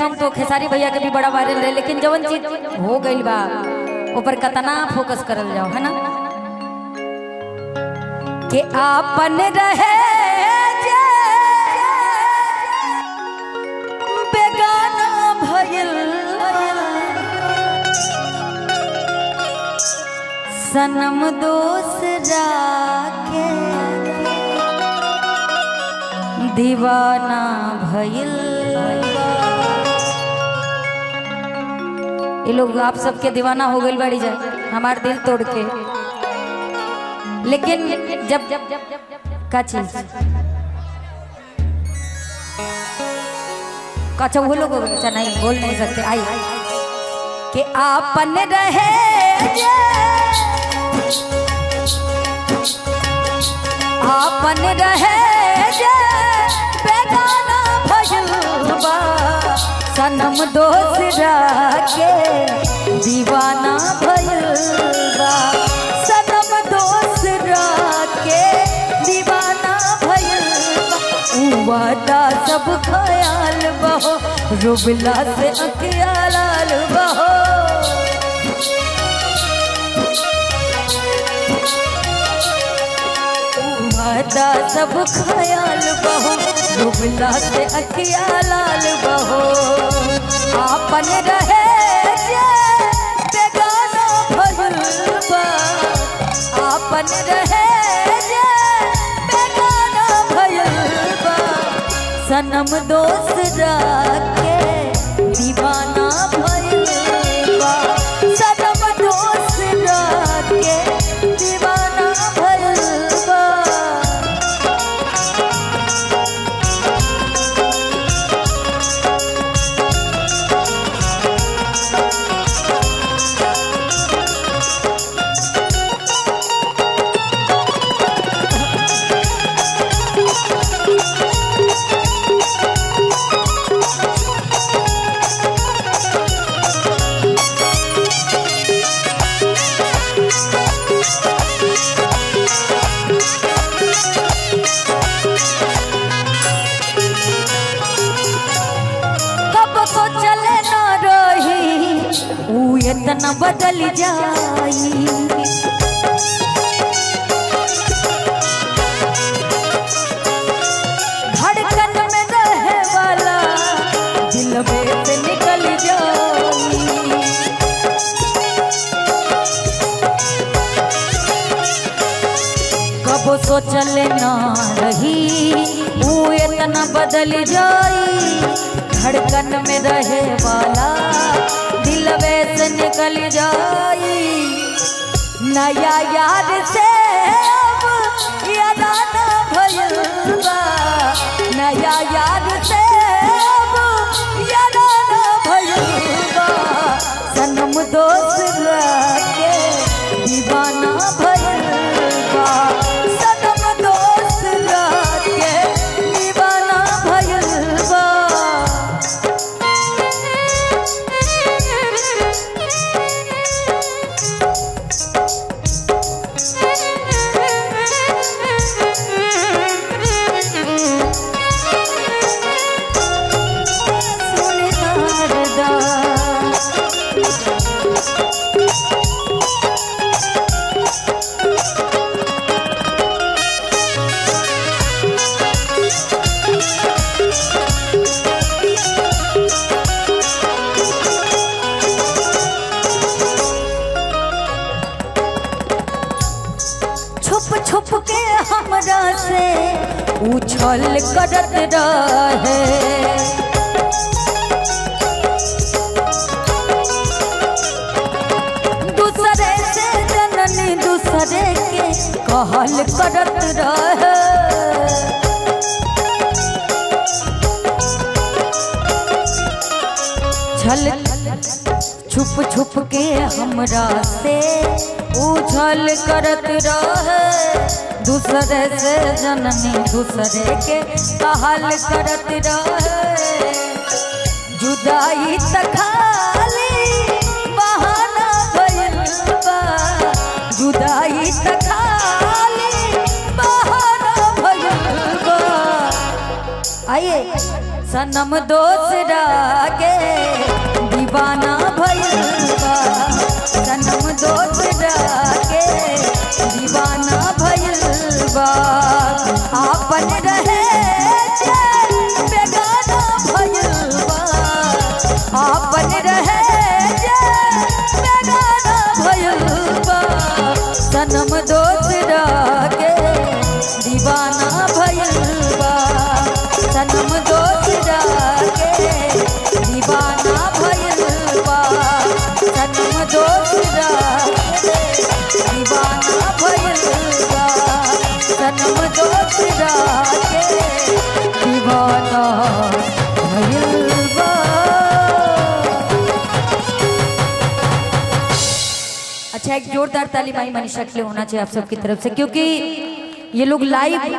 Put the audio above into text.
Song तो खेसारी भैया के भी बड़ा वायरल रहे, लेकिन जवन चीज हो गई बा ऊपर कतना फोकस करल जाओ, है ना। कि आपन रहे जे बेगाना भइल सनम दूसरा के दीवाना भइल। ये लोग आप सबके दीवाना हो गई बड़ी जाए हमार दिल तोड़ के। लेकिन जब जब जब जब जब का चीज अच्छा वो लोग अच्छा नहीं बोल नहीं सकते। आई कि आपन रहे आपन रहे बेगाना भइल बा सनम दोसरा के दीवाना भइल बा सनम दोसरा के दीवाना भइल बा। वादा सब ख्याल बहो रुबला से अखिया लाल बहो वादा सब ख्याल बहो रुबला से अखिया लाल बहो। आपन रहे जे बेगाना भइल बा आपन रहे जे बेगाना भइल बा सनम दोसरा के दीवाना भइल बा सनम दोसरा के दीवाना भइल बा। इतना बदल जाई धड़कन में रहे वाला दिल में से निकल जाई। कब सोचल ना रही वो इतना बदल जाई धड़कन में रहे वाला दिल में से निकल जाई। नया याद से अब यादाना भइल बा नया याद से अब यादाना भइल बा सनम दोसरा के दीवाना भइल बा सनम दोसरा के दीवाना भइल बा। छुप के हमरा से उछल करत रहे दूसरे से जननी दूसरे के कहल करत रहे। छुप छुप के हमरा से उछल करत रहे दूसरे से जननी दूसरे के कहल करत रहे। जुदाई तखाली बहाना भइल बा जुदाई तखाली बहाना भइल बा। आइए सनम दोसरा के फिरा के दीवाना भइल बा। अच्छा, एक जोरदार ताली माई मनीषा के लिए होना चाहिए आप सबकी तरफ से, क्योंकि ये लोग लाइव